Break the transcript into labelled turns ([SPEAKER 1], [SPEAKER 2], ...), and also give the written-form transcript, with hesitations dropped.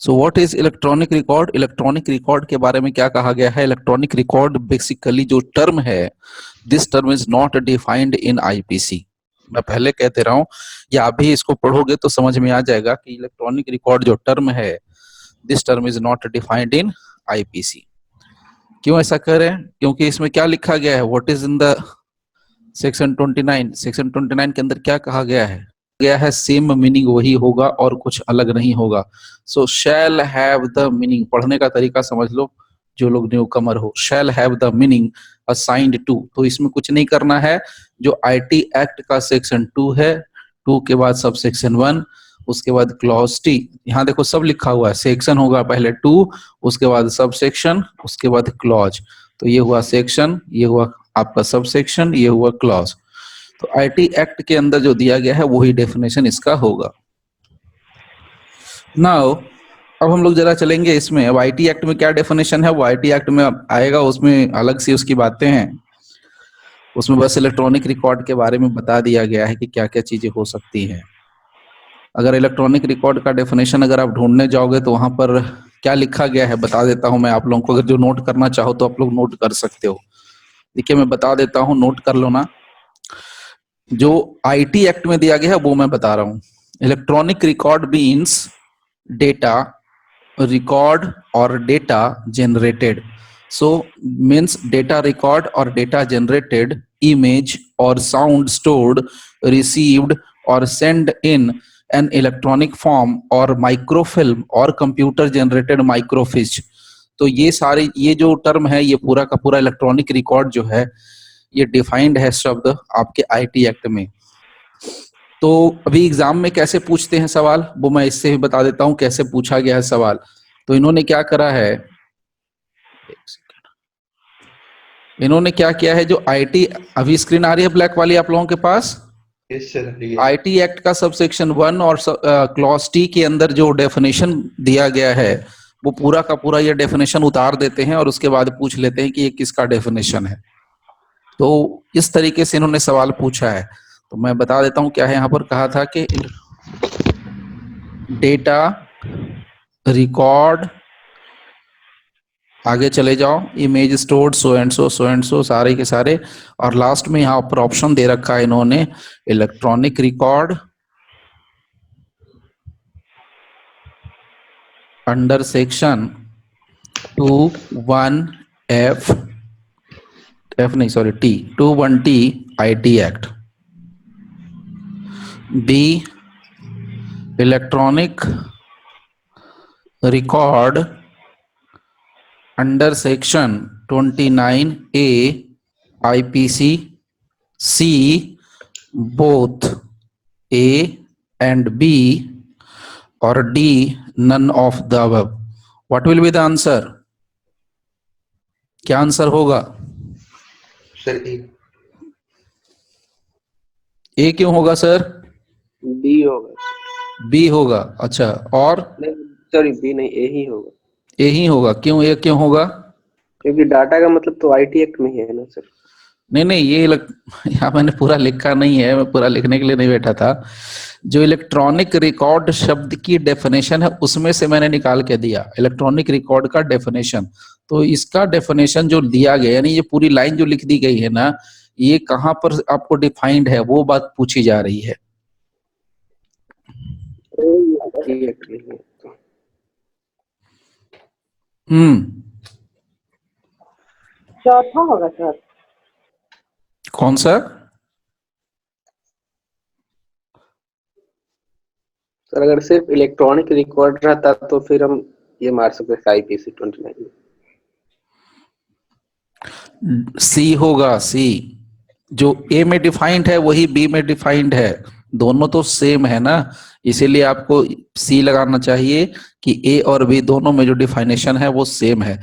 [SPEAKER 1] So what is electronic record? Electronic record के बारे में क्या कहा गया है? इलेक्ट्रॉनिक रिकॉर्ड बेसिकली जो टर्म है, this term is not defined in IPC. मैं पहले कहते रहा हूं, या आप भी इसको पढ़ोगे तो समझ में आ जाएगा कि इलेक्ट्रॉनिक रिकॉर्ड जो टर्म है, this term is not defined in IPC. क्यों ऐसा कह रहे हैं? क्योंकि इसमें क्या लिखा गया है? What is in the section 29? Section 29 के अंदर क्या कहा गया है सेम मीनिंग वही होगा और कुछ अलग नहीं होगा। सो शैल हैव द मीनिंग, पढ़ने का तरीका समझ लो जो लोग न्यू कमर हो, shall have the meaning assigned to. तो इसमें कुछ नहीं करना है, जो आईटी एक्ट का सेक्शन 2 है, 2 के बाद सब सेक्शन 1, उसके बाद क्लॉज टी। यहाँ देखो सब लिखा हुआ है, सेक्शन होगा पहले 2, उसके बाद सब सेक्शन, उसके बाद क्लॉज। तो ये हुआ सेक्शन, ये हुआ आपका सब सेक्शन, ये हुआ क्लॉज। तो आईटी एक्ट के अंदर जो दिया गया है वही डेफिनेशन इसका होगा। नाउ अब हम लोग जरा चलेंगे इसमें। अब आईटी एक्ट में क्या डेफिनेशन है वो आईटी एक्ट में आएगा, उसमें अलग सी उसकी बातें हैं। उसमें बस इलेक्ट्रॉनिक रिकॉर्ड के बारे में बता दिया गया है कि क्या क्या चीजें हो सकती हैं। अगर इलेक्ट्रॉनिक रिकॉर्ड का डेफिनेशन अगर आप ढूंढने जाओगे तो वहां पर क्या लिखा गया है बता देता हूं मैं आप लोगों को। अगर जो नोट करना चाहो तो आप लोग नोट कर सकते हो। देखिए मैं बता देता हूं, नोट कर लो ना। जो आईटी एक्ट में दिया गया है वो मैं बता रहा हूं। Electronic record means data record और data generated. So means data record और डेटा जनरेटेड, इमेज और साउंड स्टोर्ड, रिसीव्ड और send in an electronic form और माइक्रोफिल्म और कंप्यूटर जनरेटेड माइक्रोफिच। तो ये सारे ये जो टर्म है ये पूरा का पूरा इलेक्ट्रॉनिक रिकॉर्ड जो है ये डिफाइंड है शब्द आपके आईटी एक्ट में। तो अभी एग्जाम में कैसे पूछते हैं सवाल वो मैं इससे भी बता देता हूं कैसे पूछा गया है सवाल। तो इन्होंने क्या करा है, इन्होंने क्या किया है, जो आईटी, अभी स्क्रीन आ रही है ब्लैक वाली आप लोगों के पास? आईटी एक्ट का सब सेक्शन 1 और क्लॉज टी के अंदर जो डेफिनेशन दिया गया है वो पूरा का पूरा ये डेफिनेशन उतार देते हैं और उसके बाद पूछ लेते हैं कि ये किसका डेफिनेशन है। तो इस तरीके से इन्होंने सवाल पूछा है। तो मैं बता देता हूं क्या है। यहाँ पर कहा था कि डेटा रिकॉर्ड, आगे चले जाओ, image stored so and so सारे के सारे, और लास्ट में यहाँ पर ऑप्शन दे रखा है इन्होंने electronic record under section 21F नहीं sorry T 21T IT act. B electronic record under section 29A IPC। C both A and B, और D none of the above। What will be the answer? क्या answer होगा
[SPEAKER 2] sir?
[SPEAKER 1] ए क्यों होगा sir?
[SPEAKER 3] B होगा।
[SPEAKER 1] B होगा, अच्छा। और
[SPEAKER 3] नहीं सॉरी, बी नहीं, ए ही होगा।
[SPEAKER 1] ए ही होगा, क्यों ए क्यों होगा?
[SPEAKER 3] क्योंकि डाटा का मतलब तो आईटी एक्ट में ही है ना सर।
[SPEAKER 1] नहीं ये यहाँ मैंने पूरा लिखा नहीं है, मैं पूरा लिखने के लिए नहीं बैठा था। जो इलेक्ट्रॉनिक रिकॉर्ड शब्द की डेफिनेशन है उसमें से मैंने निकाल के दिया इलेक्ट्रॉनिक रिकॉर्ड का डेफिनेशन। तो इसका डेफिनेशन जो दिया गया, यानी ये पूरी लाइन जो लिख दी गई है ना, ये कहाँ पर आपको डिफाइंड है वो बात पूछी जा रही है।
[SPEAKER 4] चौथा होगा सर।
[SPEAKER 1] कौन सा
[SPEAKER 3] सर? अगर सिर्फ इलेक्ट्रॉनिक रिकॉर्ड रहता तो फिर हम ये मार सकते थे आईपीसी 29 में।
[SPEAKER 1] सी होगा, सी जो ए में डिफाइंड है वही बी में डिफाइंड है, दोनों तो सेम है ना, इसीलिए आपको सी लगाना चाहिए कि ए और बी दोनों में जो डिफाइनेशन है वो सेम है।